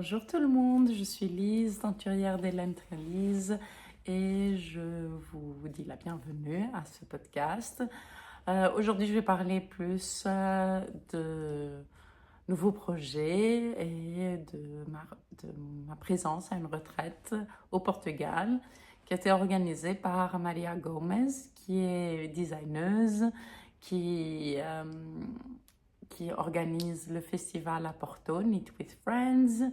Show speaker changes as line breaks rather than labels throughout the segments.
Bonjour tout le monde, je suis Lise, teinturière d'Hélène Trélise et je vous dis la bienvenue à ce podcast. Aujourd'hui, je vais parler plus de nouveaux projets et de ma présence à une retraite au Portugal qui a été organisée par Maria Gomez, qui est designeuse, qui, euh, qui organise le festival à Porto, Knit with Friends,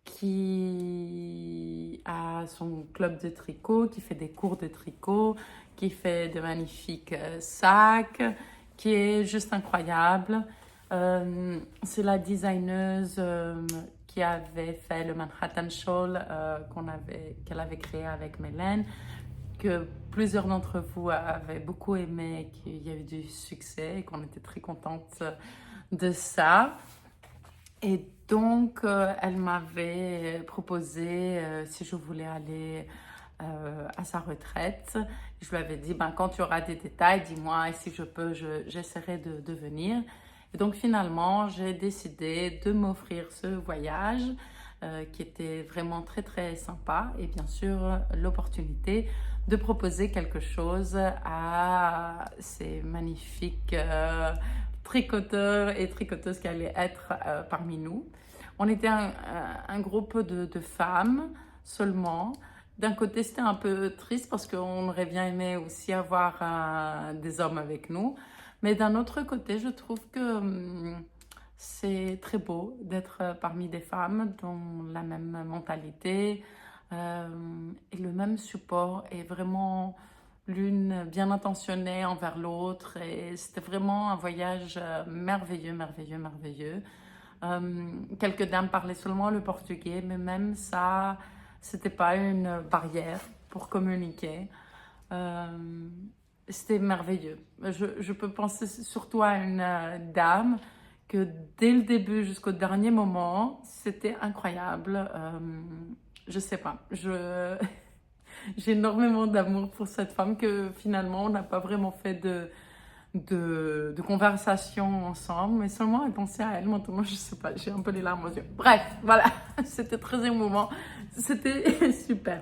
qui a son club de tricot, qui fait des cours de tricot, qui fait de magnifiques sacs, qui est juste incroyable. C'est la designeuse qui avait fait le Manhattan Shawl qu'elle avait créé avec Mélène, que plusieurs d'entre vous avaient beaucoup aimé, qu'il y a eu du succès et qu'on était très contente de ça. Et donc, elle m'avait proposé si je voulais aller à sa retraite. Je lui avais dit, quand tu auras des détails, dis-moi, et si je peux, j'essaierai de venir. Et donc, finalement, j'ai décidé de m'offrir ce voyage qui était vraiment très, très sympa. Et bien sûr, l'opportunité de proposer quelque chose à ces magnifiques tricoteurs et tricoteuses qui allaient être parmi nous. On était un groupe de femmes seulement. D'un côté, c'était un peu triste parce qu'on aurait bien aimé aussi avoir des hommes avec nous. Mais d'un autre côté, je trouve que c'est très beau d'être parmi des femmes dont la même mentalité et le même support est vraiment l'une bien intentionnée envers l'autre. Et c'était vraiment un voyage merveilleux, merveilleux, merveilleux. Quelques dames parlaient seulement le portugais, mais même ça, c'était pas une barrière pour communiquer. Euh, C'était merveilleux. Je peux penser surtout à une dame que dès le début jusqu'au dernier moment, c'était incroyable. Je sais pas, j'ai énormément d'amour pour cette femme que finalement on n'a pas vraiment fait de conversation ensemble, mais seulement à penser à elle. Maintenant, je sais pas, j'ai un peu les larmes aux yeux. Bref, voilà, c'était très émouvant, c'était super.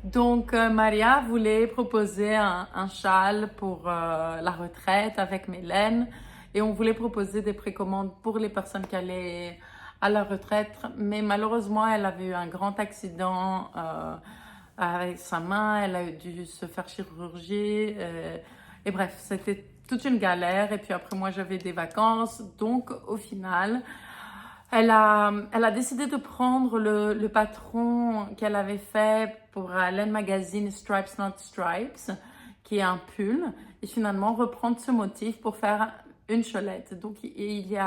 Donc, Maria voulait proposer un châle pour la retraite avec Mélène et on voulait proposer des précommandes pour les personnes qui allaient à la retraite. Mais malheureusement, elle avait eu un grand accident avec sa main, elle a dû se faire chirurgie. Et bref, c'était toute une galère. Et puis après, moi, j'avais des vacances. Donc, au final, elle a décidé de prendre le patron qu'elle avait fait pour l'Elle Magazine Stripes Not Stripes, qui est un pull, et finalement reprendre ce motif pour faire une cholette. Donc il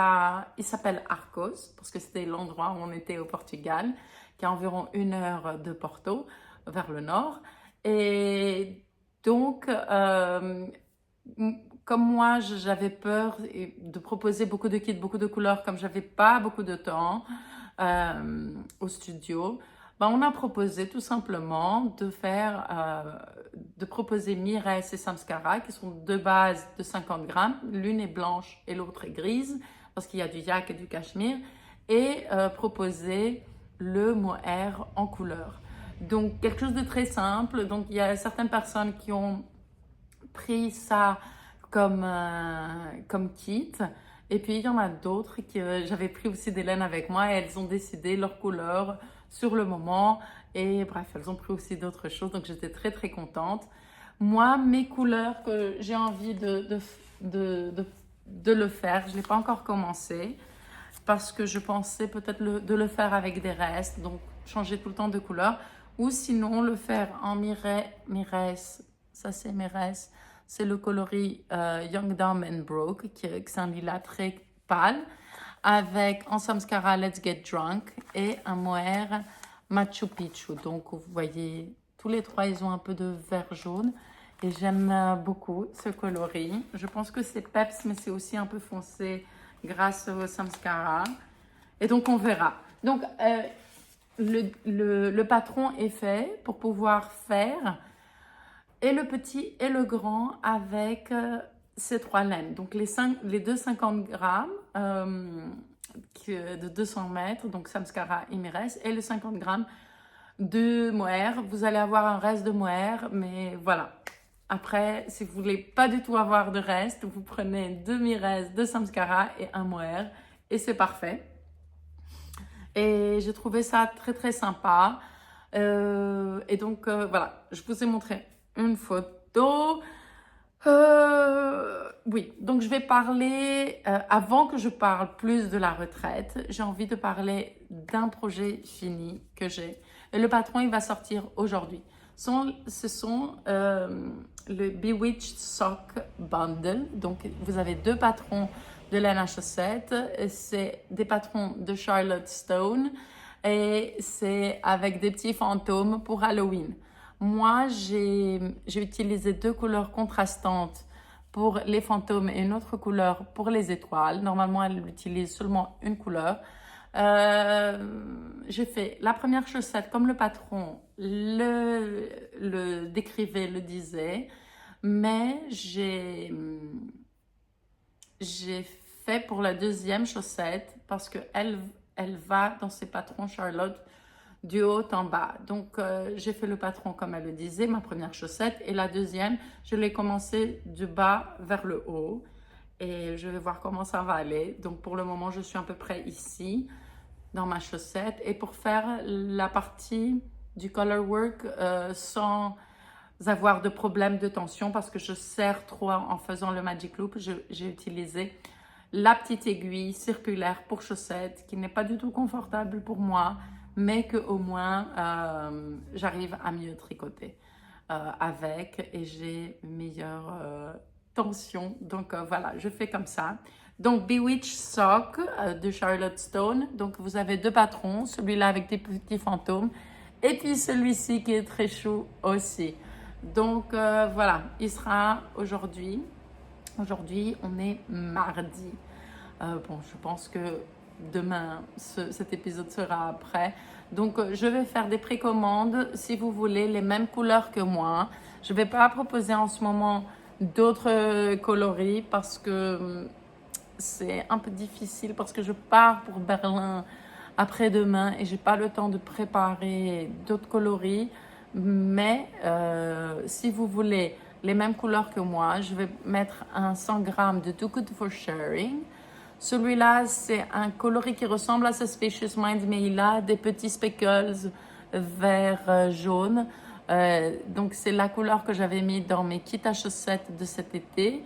s'appelle Arcos, parce que c'était l'endroit où on était au Portugal, qui est à environ 1 heure de Porto, vers le nord. Et donc, comme moi, j'avais peur de proposer beaucoup de kits, beaucoup de couleurs, comme j'avais pas beaucoup de temps au studio, on a proposé tout simplement de proposer Mires et Samskara, qui sont deux bases de 50 grammes. L'une est blanche et l'autre est grise, parce qu'il y a du yak et du cachemire, et proposer le mohair en couleur. Donc, quelque chose de très simple. Donc, il y a certaines personnes qui ont pris ça comme kit. Et puis, il y en a d'autres que j'avais pris aussi des laines avec moi et elles ont décidé leur couleur sur le moment. Et bref, elles ont pris aussi d'autres choses. Donc, j'étais très, très contente. Moi, mes couleurs que j'ai envie de le faire, je ne l'ai pas encore commencé parce que je pensais peut-être de le faire avec des restes, donc changer tout le temps de couleur, ou sinon le faire en Mires, ça c'est Mires, c'est le coloris Young Dumb and Broke, qui c'est un lilas très pâle, avec en samskara Let's Get Drunk et un mohair Machu Picchu. Donc vous voyez, tous les trois ils ont un peu de vert jaune. Et j'aime beaucoup ce coloris. Je pense que c'est peps, mais c'est aussi un peu foncé grâce au samskara. Et donc, on verra. Donc, le patron est fait pour pouvoir faire et le petit et le grand avec ces trois laines. Donc, les deux 50 grammes de 200 mètres, donc Samskara, il me reste, et le 50 grammes de mohair. Vous allez avoir un reste de mohair, mais voilà. Après, si vous voulez pas du tout avoir de reste, vous prenez demi-reste de Samskara et un mohair, et c'est parfait. Et j'ai trouvé ça très très sympa. Et donc voilà, je vous ai montré une photo. Oui, donc je vais parler, avant que je parle plus de la retraite, j'ai envie de parler d'un projet fini que j'ai. Et le patron, il va sortir aujourd'hui. Ce sont le Bewitched Sock Bundle. Donc, vous avez 2 patrons de laine à chaussettes. C'est des patrons de Charlotte Stone et c'est avec des petits fantômes pour Halloween. Moi, j'ai utilisé 2 couleurs contrastantes pour les fantômes et une autre couleur pour les étoiles. Normalement, elle utilise seulement une couleur. J'ai fait la première chaussette comme le patron le décrivait, le disait, mais j'ai fait pour la deuxième chaussette parce que elle va dans ses patrons Charlotte du haut en bas. Donc, j'ai fait le patron comme elle le disait, ma première chaussette. Et la deuxième, je l'ai commencé du bas vers le haut. Et je vais voir comment ça va aller. Donc, pour le moment, je suis à peu près ici, dans ma chaussette. Et pour faire la partie du color work sans avoir de problème de tension, parce que je serre trop en faisant le Magic Loop, j'ai utilisé la petite aiguille circulaire pour chaussettes, qui n'est pas du tout confortable pour moi, mais que au moins j'arrive à mieux tricoter avec et j'ai une meilleure tension. Donc voilà, je fais comme ça. Donc Bewitched Sock de Charlotte Stone. Donc vous avez 2 patrons, celui-là avec des petits fantômes et puis celui-ci qui est très chou aussi. Donc voilà, il sera aujourd'hui. Aujourd'hui, on est mardi. Bon, je pense que demain, cet épisode sera prêt. Donc, je vais faire des précommandes si vous voulez les mêmes couleurs que moi. Je ne vais pas proposer en ce moment d'autres coloris parce que c'est un peu difficile parce que je pars pour Berlin après-demain et j'ai pas le temps de préparer d'autres coloris. Mais si vous voulez les mêmes couleurs que moi, je vais mettre un 100 grammes de Too Good for Sharing. Celui-là, c'est un coloris qui ressemble à Suspicious Mind, mais il a des petits speckles vert jaune. Donc, c'est la couleur que j'avais mis dans mes kits à chaussettes de cet été.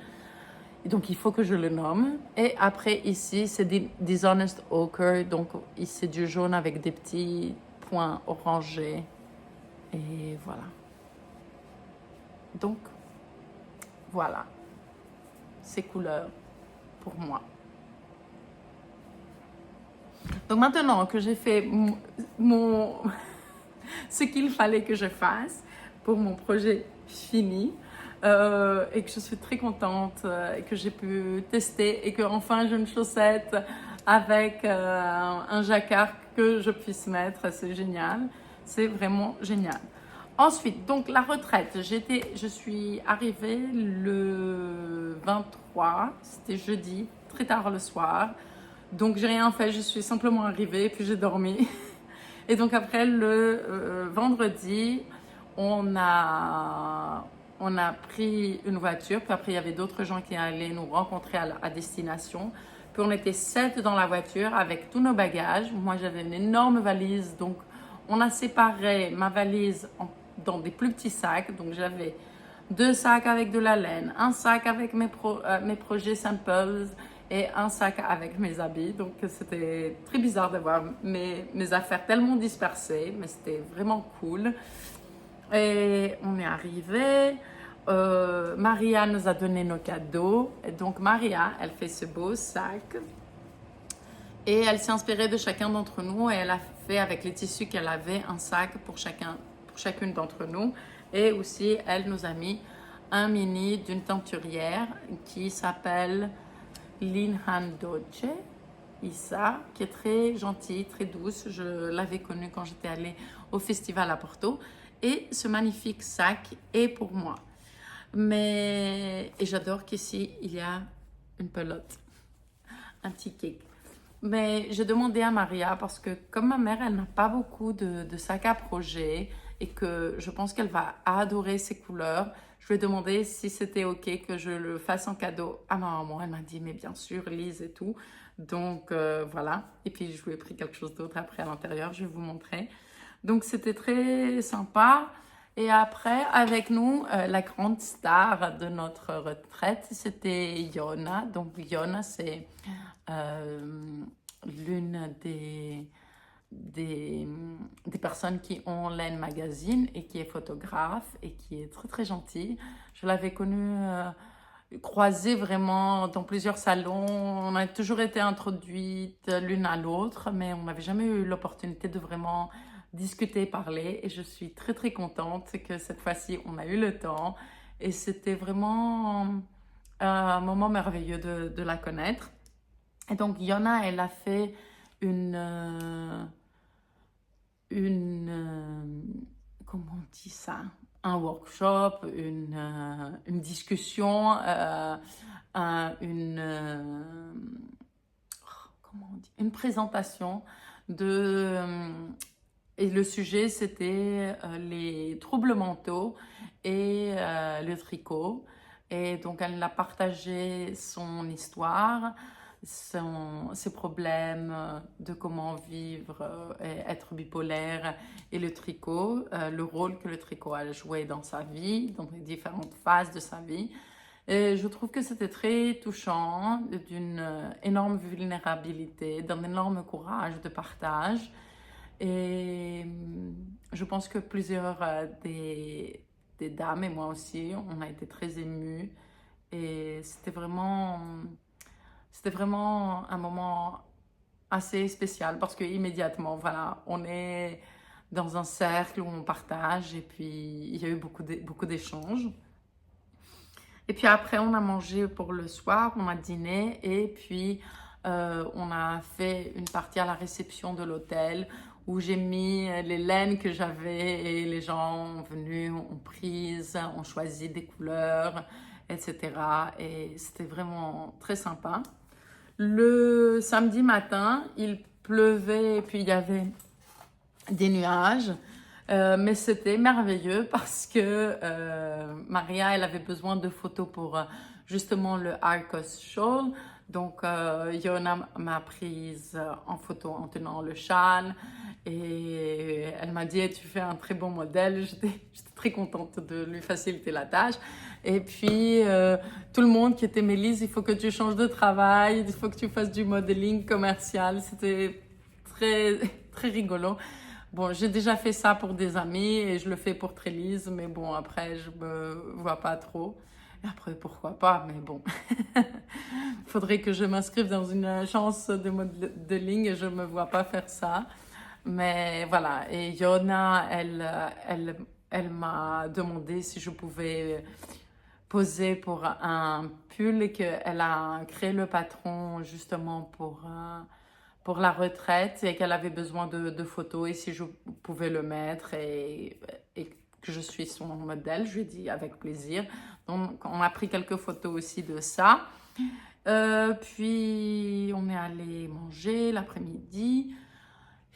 Donc, il faut que je le nomme. Et après, ici, c'est Dishonest Ochre. Donc, c'est du jaune avec des petits points orangés. Et voilà. Donc, voilà. Ces couleurs pour moi. Donc, maintenant que j'ai fait ce qu'il fallait que je fasse pour mon projet fini, et que je suis très contente et que j'ai pu tester et que enfin j'ai une chaussette avec un jacquard que je puisse mettre, c'est génial, c'est vraiment génial. Ensuite, donc la retraite, je suis arrivée le 23, c'était jeudi, très tard le soir, donc j'ai rien fait, je suis simplement arrivée puis j'ai dormi. Et donc après le vendredi, on a pris une voiture, puis après il y avait d'autres gens qui allaient nous rencontrer à destination. Puis on était 7 dans la voiture avec tous nos bagages. Moi j'avais une énorme valise, donc on a séparé ma valise dans des plus petits sacs. Donc j'avais 2 sacs avec de la laine, un sac avec mes projets samples et un sac avec mes habits. Donc c'était très bizarre d'avoir mes affaires tellement dispersées, mais c'était vraiment cool. Et on est arrivé. Maria nous a donné nos cadeaux. Et donc Maria, elle fait ce beau sac. Et elle s'est inspirée de chacun d'entre nous. Et elle a fait avec les tissus qu'elle avait un sac pour chacune d'entre nous. Et aussi, elle nous a mis un mini d'une teinturière qui s'appelle Linhan Dolce, Issa, qui est très gentille, très douce. Je l'avais connue quand j'étais allée au festival à Porto. Et ce magnifique sac est pour moi. Et j'adore qu'ici, il y a une pelote, un petit cake. Mais j'ai demandé à Maria parce que comme ma mère, elle n'a pas beaucoup de sacs à projet et que je pense qu'elle va adorer ces couleurs, je lui ai demandé si c'était OK que je le fasse en cadeau à ma maman. Elle m'a dit, mais bien sûr, Lise et tout. Donc voilà. Et puis je lui ai pris quelque chose d'autre après à l'intérieur, je vais vous montrer. Donc c'était très sympa. Et après, avec nous, la grande star de notre retraite, c'était Yona. Donc Yona, c'est l'une des, des personnes qui ont Len Magazine et qui est photographe et qui est très très gentille. Je l'avais connue, croisée vraiment dans plusieurs salons. On a toujours été introduites l'une à l'autre, mais on n'avait jamais eu l'opportunité de vraiment discuter, parler. Et je suis très très contente que cette fois-ci, on a eu le temps. Et c'était vraiment un moment merveilleux de la connaître. Et donc, Yona, elle a fait une, comment on dit ça? Un workshop, une discussion, comment on dit? Une présentation de, et le sujet, c'était les troubles mentaux et le tricot. Et donc, elle a partagé son histoire, ses problèmes de comment vivre et être bipolaire et le tricot, le rôle que le tricot a joué dans sa vie, dans les différentes phases de sa vie. Et je trouve que c'était très touchant, d'une énorme vulnérabilité, d'un énorme courage de partage. Et je pense que plusieurs des dames et moi aussi, on a été très émus. Et c'était vraiment un moment assez spécial parce que immédiatement, voilà, on est dans un cercle où on partage et puis il y a eu beaucoup d'échanges. Et puis après, on a mangé pour le soir, on a dîné et puis on a fait une partie à la réception de l'hôtel où j'ai mis les laines que j'avais et les gens ont venu, ont prise, ont choisi des couleurs, etc. Et c'était vraiment très sympa. Le samedi matin, il pleuvait et puis il y avait des nuages. Mais c'était merveilleux parce que Maria, elle avait besoin de photos pour justement le Arcos Shawl. Donc, Yona m'a prise en photo en tenant le châle et elle m'a dit, eh, tu fais un très bon modèle. J'étais très contente de lui faciliter la tâche. Et puis, tout le monde qui était, Mélise, il faut que tu changes de travail, il faut que tu fasses du modeling commercial. C'était très, très rigolo. Bon, j'ai déjà fait ça pour des amis et je le fais pour Trélise, mais bon, après, je me vois pas trop. Et après, pourquoi pas, mais bon. Il faudrait que je m'inscrive dans une agence de modeling et je me vois pas faire ça. Mais voilà, et Yona, elle m'a demandé si je pouvais poser pour un pull et qu'elle a créé le patron justement pour la retraite et qu'elle avait besoin de photos et si je pouvais le mettre et que je suis son modèle, je lui ai dit avec plaisir. Donc on a pris quelques photos aussi de ça. Puis on est allé manger l'après-midi.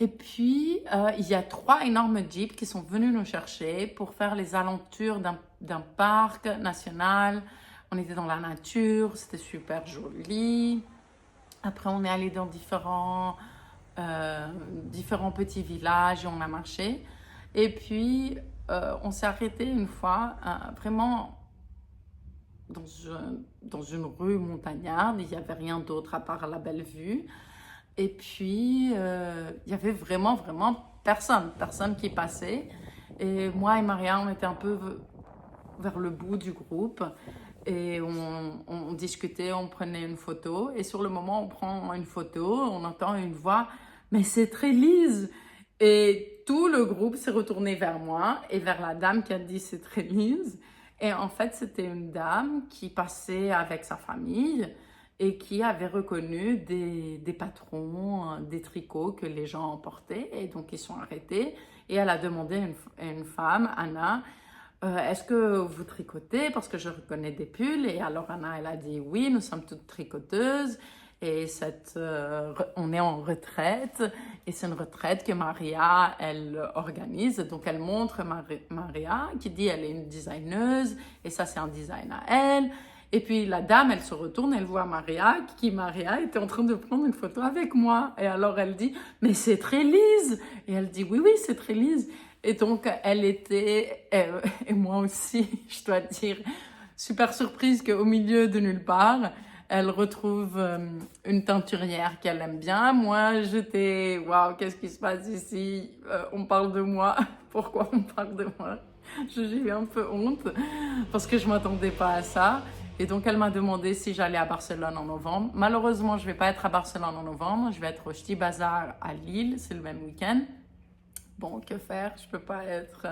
Et puis, il y a 3 énormes jeeps qui sont venus nous chercher pour faire les aventures d'un parc national. On était dans la nature, c'était super joli. Après, on est allé dans différents petits villages et on a marché. Et puis, on s'est arrêté une fois, vraiment dans une rue montagnarde. Il n'y avait rien d'autre à part la belle vue. Et puis, il y avait vraiment personne qui passait. Et moi et Maria, on était un peu vers le bout du groupe. Et on discutait, on prenait une photo. Et sur le moment, on prend une photo, on entend une voix. Mais c'est très Lise! Et tout le groupe s'est retourné vers moi et vers la dame qui a dit c'est très Lise. Et en fait, c'était une dame qui passait avec sa famille et qui avait reconnu des patrons, des tricots que les gens portaient. Et donc, ils sont arrêtés. Et elle a demandé à une femme, Anna, est-ce que vous tricotez? Parce que je reconnais des pulls. Et alors, Anna, elle a dit oui, nous sommes toutes tricoteuses. Et on est en retraite et c'est une retraite que Maria, elle organise. Donc, elle montre Maria qui dit elle est une designeuse et ça, c'est un design à elle. Et puis, la dame, elle se retourne, elle voit Maria était en train de prendre une photo avec moi. Et alors, elle dit, mais c'est très Lise. Et elle dit, oui, oui, c'est très Lise. Et donc, elle était, et moi aussi, je dois dire, super surprise qu'au milieu de nulle part, elle retrouve une teinturière qu'elle aime bien. Moi, j'étais, waouh, qu'est-ce qui se passe ici? On parle de moi. Pourquoi on parle de moi? J'ai eu un peu honte parce que je ne m'attendais pas à ça. Et donc, elle m'a demandé si j'allais à Barcelone en novembre. Malheureusement, je ne vais pas être à Barcelone en novembre. Je vais être au Ch'ti Bazar à Lille. C'est le même week-end. Bon, que faire? Je ne peux pas être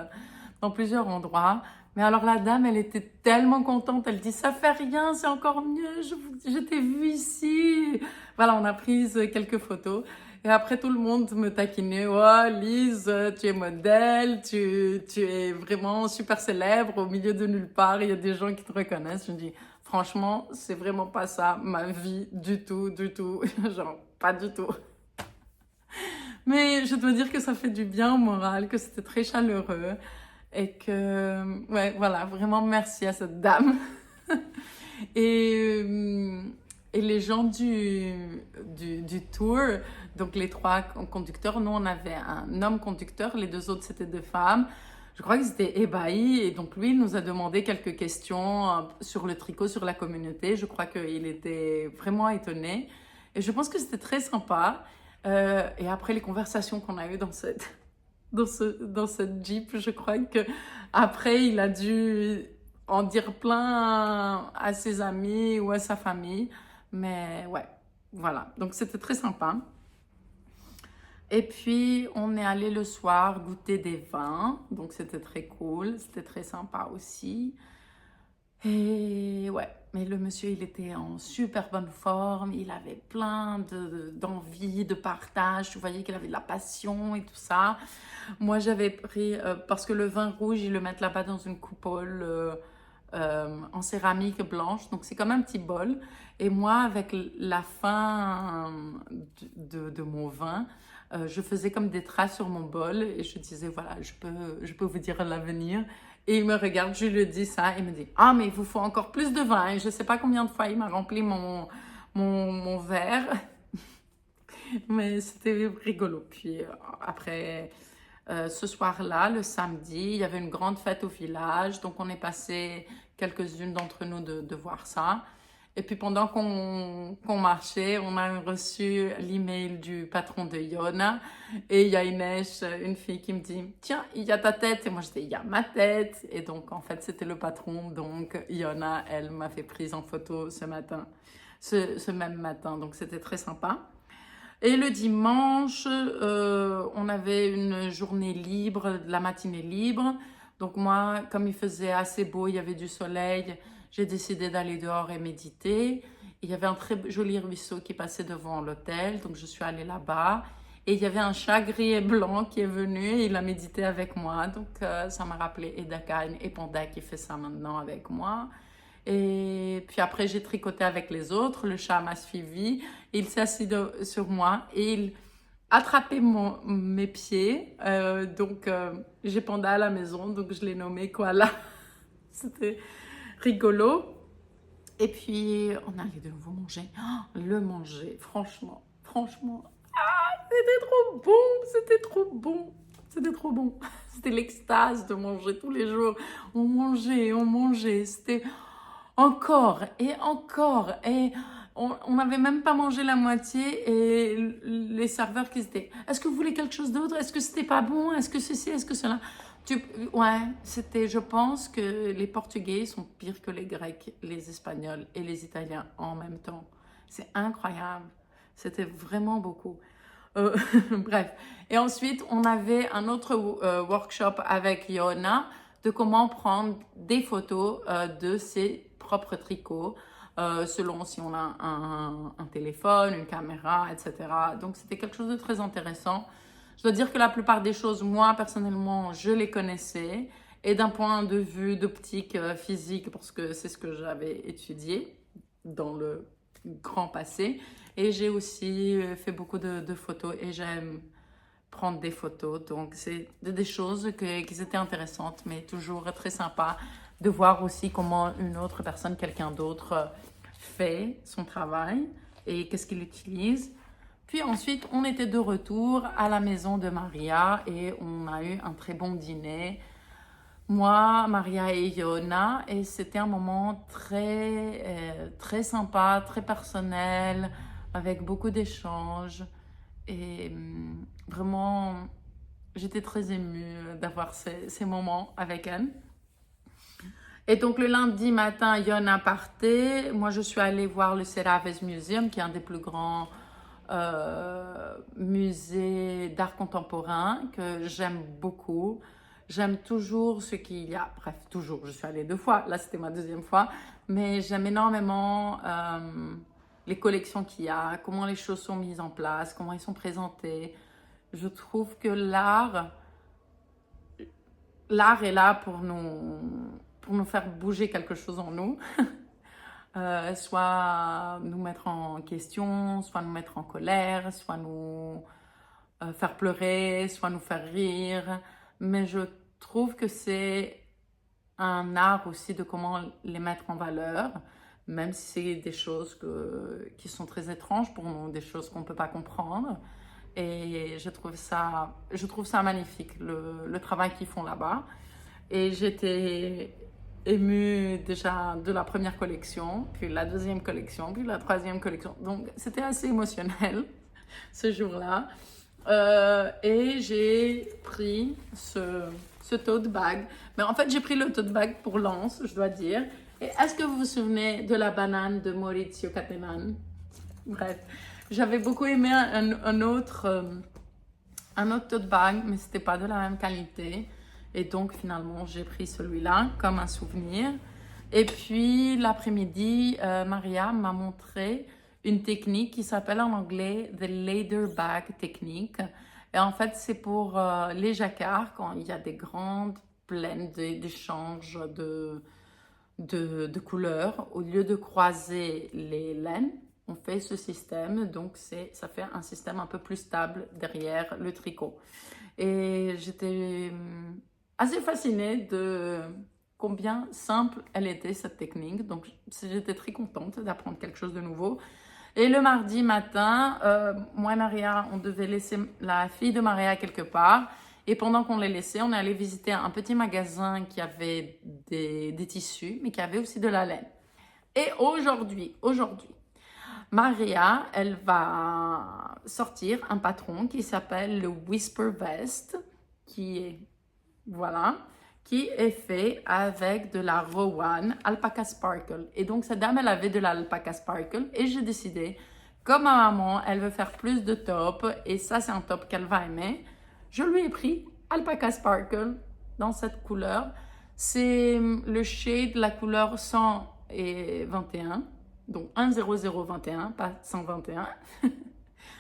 dans plusieurs endroits. Mais alors la dame, elle était tellement contente. Elle dit, ça fait rien, c'est encore mieux. Je t'ai vu ici. Voilà, on a pris quelques photos. Et après, tout le monde me taquinait. Oh, Lise, tu es modèle, tu es vraiment super célèbre au milieu de nulle part. Il y a des gens qui te reconnaissent. Je me dis, franchement, c'est vraiment pas ça, ma vie, du tout, du tout. Genre, pas du tout. Mais je dois dire que ça fait du bien au moral, que c'était très chaleureux. Et que, ouais, voilà, vraiment merci à cette dame. Et, et les gens du tour, donc les 3 conducteurs, nous on avait un homme conducteur, les 2 autres c'était 2 femmes. Je crois qu'ils étaient ébahis et donc lui il nous a demandé quelques questions sur le tricot, sur la communauté. Je crois qu'il était vraiment étonné et je pense que c'était très sympa. Et après les conversations qu'on a eues dans cette Jeep, je crois que après il a dû en dire plein à ses amis ou à sa famille. Mais ouais, voilà. Donc c'était très sympa. Et puis on est allé le soir goûter des vins. Donc c'était très cool. C'était très sympa aussi. Et ouais, mais le monsieur, il était en super bonne forme, il avait plein d'envie, de partage, tu voyais qu'il avait de la passion et tout ça. Moi, j'avais pris, parce que le vin rouge, ils le mettent là-bas dans une coupole en céramique blanche, donc c'est comme un petit bol. Et moi, avec la fin de mon vin, je faisais comme des traces sur mon bol et je disais, voilà, je peux vous dire l'avenir. Et il me regarde, je lui dis ça, il me dit, ah, mais il vous faut encore plus de vin. Et je ne sais pas combien de fois il m'a rempli mon verre. Mais c'était rigolo. Puis après, ce soir-là, le samedi, il y avait une grande fête au village. Donc on est passé, quelques-unes d'entre nous, de voir ça. Et puis pendant qu'on marchait, on a reçu l'email du patron de Yona. Et il y a Inès, une fille qui me dit, tiens, il y a ta tête. Et moi je dis, il y a ma tête. Et donc en fait c'était le patron. Donc Yona, elle m'a fait prise en photo ce matin, ce même matin. Donc c'était très sympa. Et le dimanche, on avait une journée libre, la matinée libre. Donc moi, comme il faisait assez beau, il y avait du soleil, j'ai décidé d'aller dehors et méditer. Il y avait un très joli ruisseau qui passait devant l'hôtel, donc je suis allée là-bas. Et il y avait un chat gris et blanc qui est venu et il a médité avec moi. Donc ça m'a rappelé Edaka et Panda qui fait ça maintenant avec moi. Et puis après, j'ai tricoté avec les autres. Le chat m'a suivi. Il s'est assis sur moi et il attrapait mes pieds. Donc, j'ai Panda à la maison. Donc, je l'ai nommé Koala. C'était rigolo. Et puis, on allait de nouveau manger. Oh, le manger, franchement. Ah, c'était trop bon. C'était trop bon. C'était trop bon. C'était l'extase de manger tous les jours. On mangeait. C'était encore et encore. Et on n'avait même pas mangé la moitié. Et les serveurs qui étaient, est-ce que vous voulez quelque chose d'autre? Est-ce que c'était pas bon? Est-ce que ceci? Est-ce que cela? Ouais, c'était, je pense que les Portugais sont pires que les Grecs, les Espagnols et les Italiens en même temps. C'est incroyable. C'était vraiment beaucoup. Bref. Et ensuite, on avait un autre workshop avec Yona de comment prendre des photos de ses propres tricots, selon si on a un téléphone, une caméra, etc. Donc, c'était quelque chose de très intéressant. Je dois dire que la plupart des choses, moi, personnellement, je les connaissais. Et d'un point de vue d'optique physique, parce que c'est ce que j'avais étudié dans le grand passé. Et j'ai aussi fait beaucoup de photos et j'aime prendre des photos. Donc, c'est des choses qui étaient intéressantes, mais toujours très sympa de voir aussi comment une autre personne, quelqu'un d'autre, fait son travail et qu'est-ce qu'il utilise. Puis ensuite, on était de retour à la maison de Maria et on a eu un très bon dîner. Moi, Maria et Yona, et c'était un moment très sympa, très personnel, avec beaucoup d'échanges. Et vraiment, j'étais très émue d'avoir ces moments avec elle. Et donc, le lundi matin, Yona partait. Moi, je suis allée voir le Ceraves Museum, qui est un des plus grands musées d'art contemporain, que j'aime beaucoup. J'aime toujours ce qu'il y a. Bref, toujours. Je suis allée 2 fois. Là, c'était ma 2e fois. Mais j'aime énormément les collections qu'il y a, comment les choses sont mises en place, comment ils sont présentés. Je trouve que l'art est là pour nous faire bouger quelque chose en nous. Soit nous mettre en question, soit nous mettre en colère, soit nous faire pleurer, soit nous faire rire. Mais je trouve que c'est un art aussi de comment les mettre en valeur, même si c'est des choses qui sont très étranges pour nous, des choses qu'on ne peut pas comprendre. Et je trouve ça magnifique, le travail qu'ils font là-bas. Et j'étais émue déjà de la première collection, puis la 2e collection, puis la 3e collection. Donc, c'était assez émotionnel ce jour-là. Et j'ai pris ce tote bag. Mais en fait, j'ai pris le tote bag pour Lens, je dois dire. Et est-ce que vous vous souvenez de la banane de Maurizio Cattelan? Bref, j'avais beaucoup aimé un autre tote bag, mais c'était pas de la même qualité. Et donc, finalement, j'ai pris celui-là comme un souvenir. Et puis, l'après-midi, Maria m'a montré une technique qui s'appelle en anglais The Leather Bag Technique. Et en fait, c'est pour les jacquards, quand il y a des grandes plaines d'échanges de couleurs. Au lieu de croiser les laines, on fait ce système. Donc, ça fait un système un peu plus stable derrière le tricot. Et j'étais assez fascinée de combien simple elle était, cette technique. Donc, j'étais très contente d'apprendre quelque chose de nouveau. Et le mardi matin, moi et Maria, on devait laisser la fille de Maria quelque part. Et pendant qu'on les laissait, on est allé visiter un petit magasin qui avait des tissus, mais qui avait aussi de la laine. Et aujourd'hui, Maria, elle va sortir un patron qui s'appelle le Whisper Vest, qui est fait avec de la Rowan Alpaca Sparkle. Et donc, cette dame, elle avait de l'Alpaca Sparkle et j'ai décidé, comme ma maman, elle veut faire plus de tops et ça, c'est un top qu'elle va aimer, je lui ai pris Alpaca Sparkle dans cette couleur. C'est le shade, la couleur 121, donc 10021, pas 121,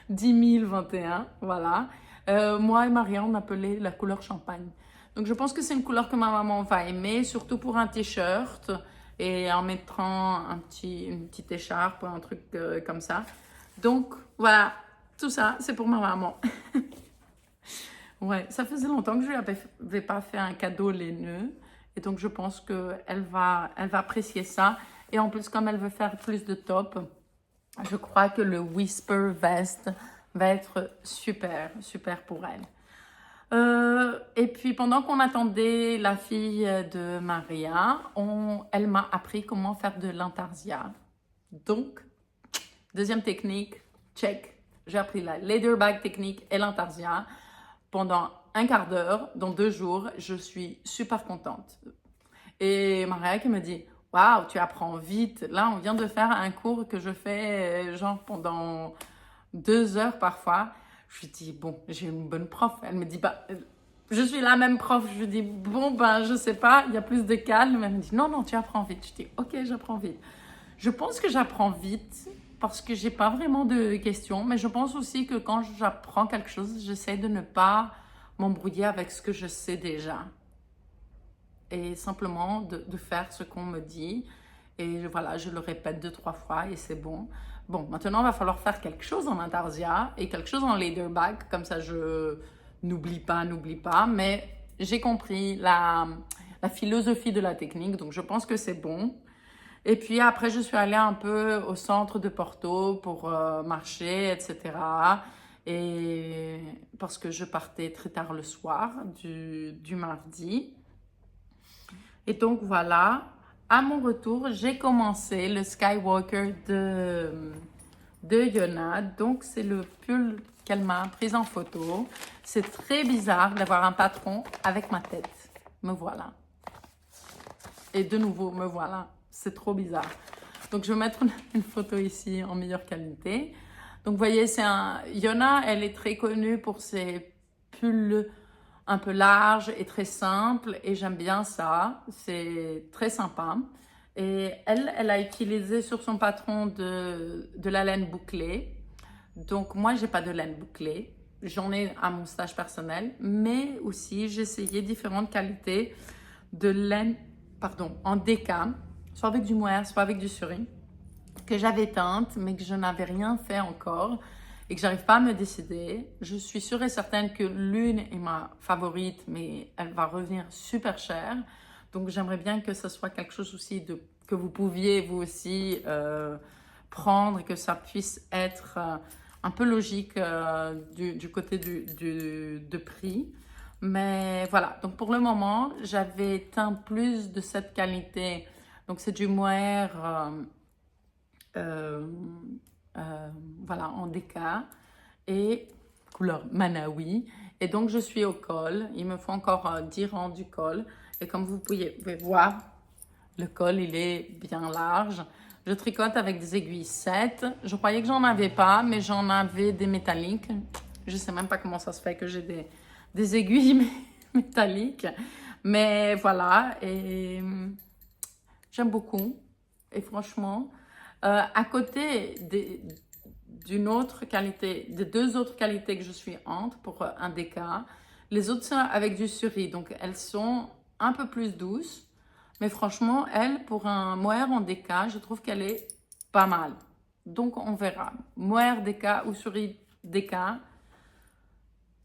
10 021, voilà. Moi et Maria, on appelait la couleur champagne. Donc, je pense que c'est une couleur que ma maman va aimer, surtout pour un t-shirt et en mettant une petite écharpe, un truc comme ça. Donc, voilà, tout ça, c'est pour ma maman. Ouais, ça faisait longtemps que je lui avais pas fait un cadeau laineux. Et donc, je pense qu'elle va apprécier ça. Et en plus, comme elle veut faire plus de top, je crois que le Whisper Vest va être super, super pour elle. Et puis, pendant qu'on attendait la fille de Maria, elle m'a appris comment faire de l'intarsia. Donc, deuxième technique, check. J'ai appris la leather bag technique et l'intarsia pendant un quart d'heure, dans 2 jours. Je suis super contente. Et Maria qui me dit, waouh, tu apprends vite. Là, on vient de faire un cours que je fais genre pendant 2 heures parfois. Je lui dis, bon, j'ai une bonne prof. Elle me dit, bah, je suis la même prof. Je lui dis, bon, ben, je sais pas, il y a plus de calme. Elle me dit, non, non, tu apprends vite. Je dis, ok, j'apprends vite. Je pense que j'apprends vite parce que j'ai pas vraiment de questions, mais je pense aussi que quand j'apprends quelque chose, j'essaie de ne pas m'embrouiller avec ce que je sais déjà. Et simplement de faire ce qu'on me dit. Et voilà, je le répète 2-3 fois et c'est bon. Bon, maintenant, il va falloir faire quelque chose en intarsia et quelque chose en leatherback. Comme ça, je n'oublie pas. Mais j'ai compris la philosophie de la technique, donc je pense que c'est bon. Et puis après, je suis allée un peu au centre de Porto pour marcher, etc. Et parce que je partais très tard le soir du mardi. Et donc voilà, à mon retour, j'ai commencé le Skywalker de Yona. Donc c'est le pull qu'elle m'a pris en photo. C'est très bizarre d'avoir un patron avec ma tête. Me voilà. Et de nouveau, me voilà. C'est trop bizarre. Donc, je vais mettre une photo ici en meilleure qualité. Donc, vous voyez, Yona, elle est très connue pour ses pulls un peu larges et très simples. Et j'aime bien ça. C'est très sympa. Et elle a utilisé sur son patron de la laine bouclée. Donc, moi, j'ai pas de laine bouclée. J'en ai à mon stage personnel. Mais aussi, j'ai essayé différentes qualités de laine, en déca, soit avec du mohair, soit avec du suri, que j'avais teinte, mais que je n'avais rien fait encore et que j'arrive pas à me décider. Je suis sûre et certaine que l'une est ma favorite, mais elle va revenir super chère. Donc, j'aimerais bien que ce soit quelque chose aussi que vous pouviez, vous aussi, prendre et que ça puisse être un peu logique du côté de prix. Mais voilà, donc pour le moment, j'avais teint plus de cette qualité. Donc, c'est du mohair voilà, en déca et couleur Manawi. Et donc, je suis au col. Il me faut encore 10 rangs du col. Et comme vous pouvez voir, le col, il est bien large. Je tricote avec des aiguilles 7. Je croyais que j'en avais pas, mais j'en avais des métalliques. Je sais même pas comment ça se fait que j'ai des aiguilles métalliques. Mais voilà, et j'aime beaucoup. Et franchement, à côté d'une autre qualité, des deux autres qualités que je suis entre pour un déca, les autres sont avec du suri. Donc, elles sont un peu plus douces. Mais franchement, elle, pour un mohair en déca, je trouve qu'elle est pas mal. Donc, on verra. Mohair déca ou suri déca.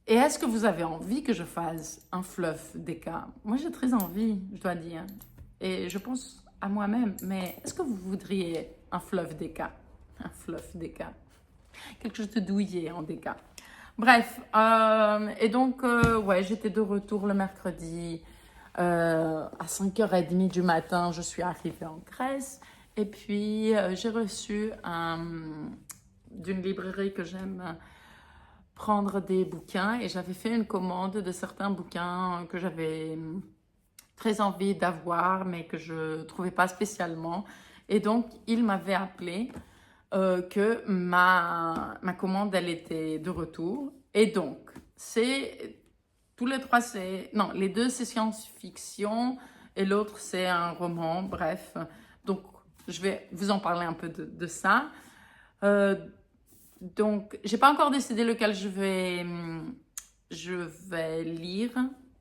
Et est-ce que vous avez envie que je fasse un fluff déca? Moi, j'ai très envie, je dois dire. Et je pense à moi-même, mais est-ce que vous voudriez un fluff déca? Un fluff déca. Quelque chose de douillet en déca. Bref, et donc, ouais, j'étais de retour le mercredi. À 5h30 du matin, je suis arrivée en Grèce. Et puis, j'ai reçu d'une librairie que j'aime prendre des bouquins. Et j'avais fait une commande de certains bouquins que j'avais très envie d'avoir, mais que je ne trouvais pas spécialement. Et donc, il m'avait appelé que ma commande, elle était de retour. Et donc, tous les trois, non, les deux, c'est science-fiction et l'autre, c'est un roman, bref. Donc, je vais vous en parler un peu de ça. Donc, j'ai pas encore décidé lequel je vais lire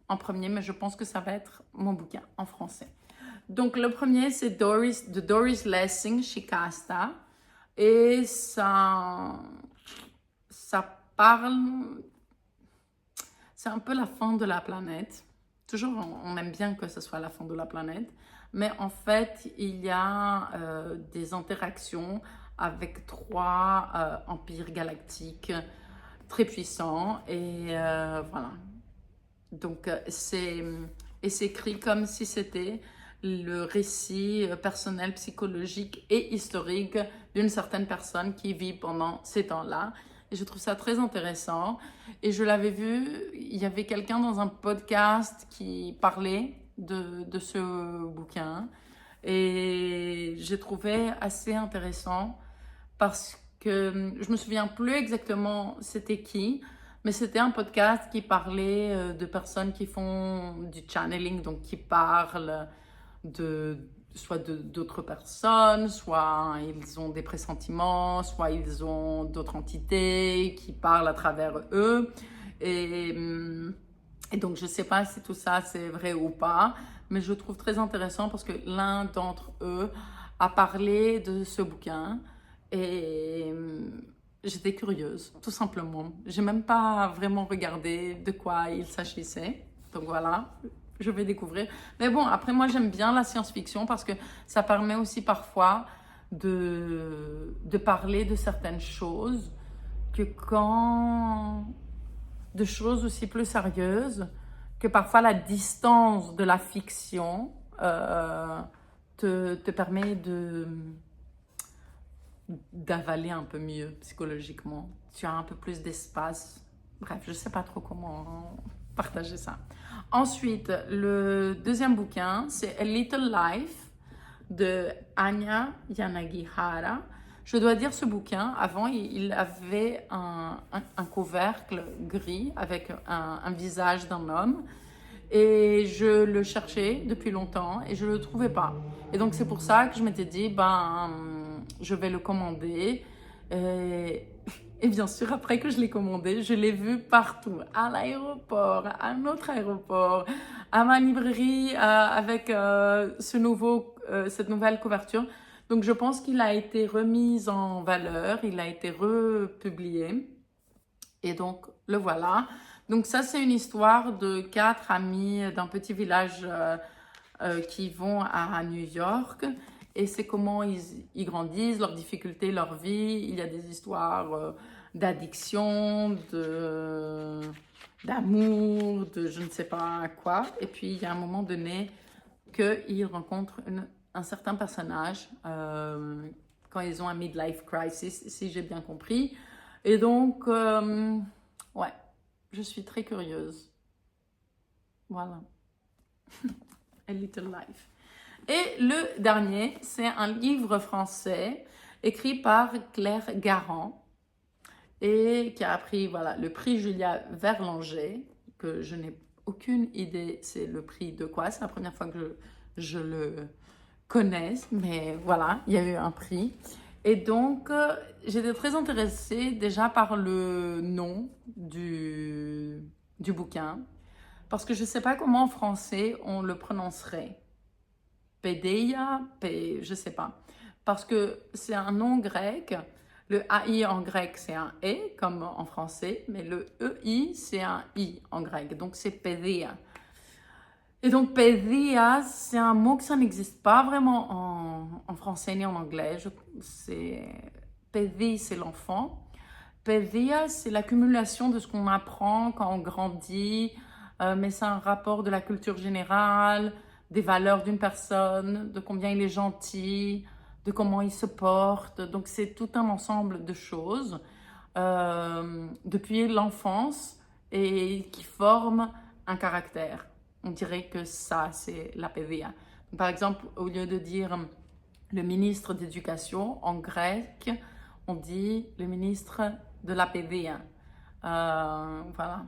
en premier, mais je pense que ça va être mon bouquin en français. Donc, le premier, c'est de Doris Lessing chez Casta. Et ça parle... C'est un peu la fin de la planète. Toujours, on aime bien que ce soit la fin de la planète. Mais en fait, il y a des interactions avec 3 empires galactiques très puissants. Et voilà. Donc, c'est écrit comme si c'était le récit personnel, psychologique et historique d'une certaine personne qui vit pendant ces temps-là. Et je trouve ça très intéressant. Et je l'avais vu, il y avait quelqu'un dans un podcast qui parlait de ce bouquin. Et j'ai trouvé assez intéressant parce que je me souviens plus exactement c'était qui, mais c'était un podcast qui parlait de personnes qui font du channeling, donc qui parlent soit d'autres personnes, soit ils ont des pressentiments, soit ils ont d'autres entités qui parlent à travers eux. Et donc, je ne sais pas si tout ça, c'est vrai ou pas, mais je trouve très intéressant parce que l'un d'entre eux à parler de ce bouquin et j'étais curieuse, tout simplement. J'ai même pas vraiment regardé de quoi il s'agissait. Donc voilà, je vais découvrir. Mais bon, après moi j'aime bien la science-fiction parce que ça permet aussi parfois de parler de certaines choses que quand... de choses aussi plus sérieuses, que parfois la distance de la fiction te permet d'avaler un peu mieux psychologiquement. Tu as un peu plus d'espace. Bref, je ne sais pas trop comment partager ça. Ensuite, le deuxième bouquin, c'est A Little Life de Anya Yanagihara. Je dois dire, ce bouquin, avant, il avait un couvercle gris avec un visage d'un homme. Et je le cherchais depuis longtemps et je ne le trouvais pas. Et donc, c'est pour ça que je m'étais dit, je vais le commander. Et bien sûr, après que je l'ai commandé, je l'ai vu partout, à l'aéroport, à un autre aéroport, à ma librairie avec cette nouvelle couverture. Donc, je pense qu'il a été remis en valeur, il a été republié. Et donc, le voilà. Donc, ça, c'est une histoire de 4 amis d'un petit village qui vont à New York. Et c'est comment ils grandissent, leurs difficultés, leur vie. Il y a des histoires d'addiction, d'amour, de je ne sais pas quoi. Et puis, il y a un moment donné qu'ils rencontrent un certain personnage quand ils ont un midlife crisis, si j'ai bien compris. Et donc, ouais, je suis très curieuse. Voilà. A Little Life. Et le dernier, c'est un livre français écrit par Claire Garand et qui a pris le prix Julia Verlanger, que je n'ai aucune idée c'est le prix de quoi. C'est la première fois que je le connais, mais voilà, il y a eu un prix. Et donc, j'étais très intéressée déjà par le nom du bouquin, parce que je ne sais pas comment en français on le prononcerait. Paideia, je ne sais pas. Parce que c'est un nom grec. Le AI en grec, c'est un E, comme en français, mais le EI, c'est un I en grec. Donc, c'est Paideia. Et donc, Paideia, c'est un mot que ça n'existe pas vraiment en français ni en anglais. Paidie, c'est l'enfant. Paideia, c'est l'accumulation de ce qu'on apprend quand on grandit, mais c'est un rapport de la culture générale, des valeurs d'une personne, de combien il est gentil, de comment il se porte. Donc, c'est tout un ensemble de choses depuis l'enfance et qui forment un caractère. On dirait que ça, c'est la PVA. Par exemple, au lieu de dire le ministre d'éducation, en grec, on dit le ministre de la PVA. Voilà.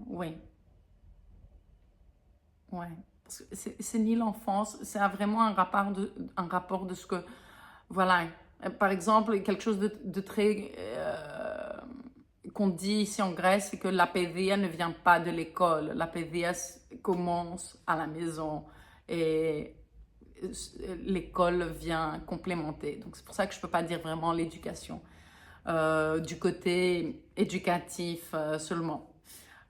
Oui. Ouais. C'est ni l'enfance, c'est vraiment un rapport de ce que... Voilà. Par exemple, quelque chose de très... qu'on dit ici en Grèce, c'est que la PVA ne vient pas de l'école. La PVA commence à la maison et l'école vient complémenter. Donc, c'est pour ça que je ne peux pas dire vraiment l'éducation du côté éducatif seulement.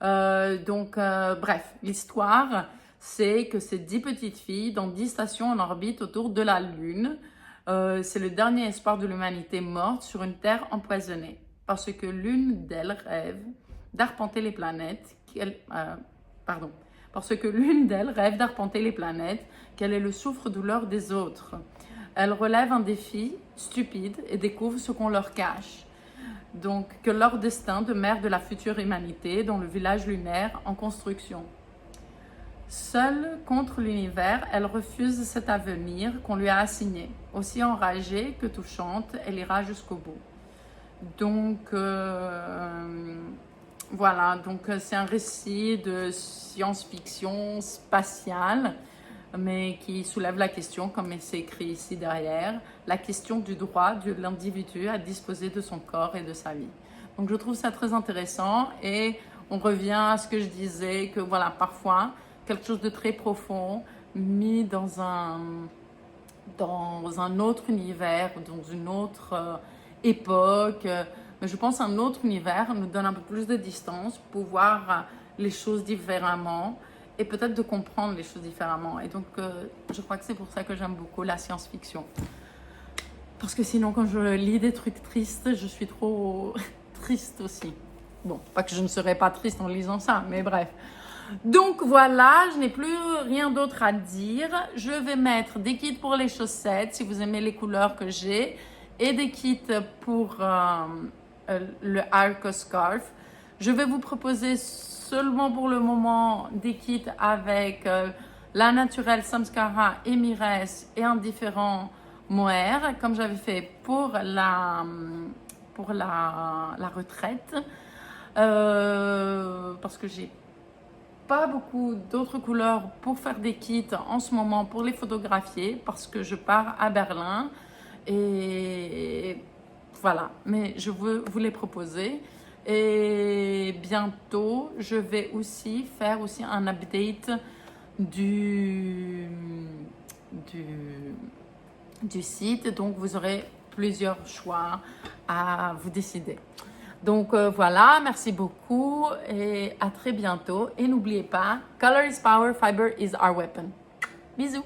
Bref, l'histoire, c'est que ces 10 petites filles dans 10 stations en orbite autour de la Lune, c'est le dernier espoir de l'humanité morte sur une Terre empoisonnée. Parce que l'une d'elles rêve d'arpenter les planètes, parce que l'une d'elles rêve d'arpenter les planètes, qu'elle est le souffre-douleur des autres. Elle relève un défi stupide et découvre ce qu'on leur cache. Donc, que leur destin de mère de la future humanité dans le village lunaire en construction. Seule contre l'univers, elle refuse cet avenir qu'on lui a assigné. Aussi enragée que touchante, elle ira jusqu'au bout. Donc, voilà, donc c'est un récit de science-fiction spatiale, mais qui soulève la question, comme c'est écrit ici derrière, la question du droit de l'individu à disposer de son corps et de sa vie. Donc, je trouve ça très intéressant et on revient à ce que je disais, que voilà, parfois, quelque chose de très profond mis dans un dans un autre univers, dans une autre époque. Mais je pense qu'un autre univers nous donne un peu plus de distance pour voir les choses différemment et peut-être de comprendre les choses différemment. Et donc, je crois que c'est pour ça que j'aime beaucoup la science-fiction. Parce que sinon, quand je lis des trucs tristes, je suis trop triste aussi. Bon, pas que je ne serais pas triste en lisant ça, mais bref. Donc voilà, je n'ai plus rien d'autre à dire. Je vais mettre des kits pour les chaussettes, si vous aimez les couleurs que j'ai, et des kits pour le Arco Scarf. Je vais vous proposer seulement pour le moment des kits avec la naturelle Samskara et Mires et un différent mohair, comme j'avais fait pour la retraite. Parce que j'ai pas beaucoup d'autres couleurs pour faire des kits en ce moment pour les photographier parce que je pars à Berlin et voilà, mais je veux vous les proposer et bientôt je vais aussi faire un update du site, donc vous aurez plusieurs choix à vous décider. Donc voilà, merci beaucoup et à très bientôt. Et n'oubliez pas, color is power, fiber is our weapon. Bisous!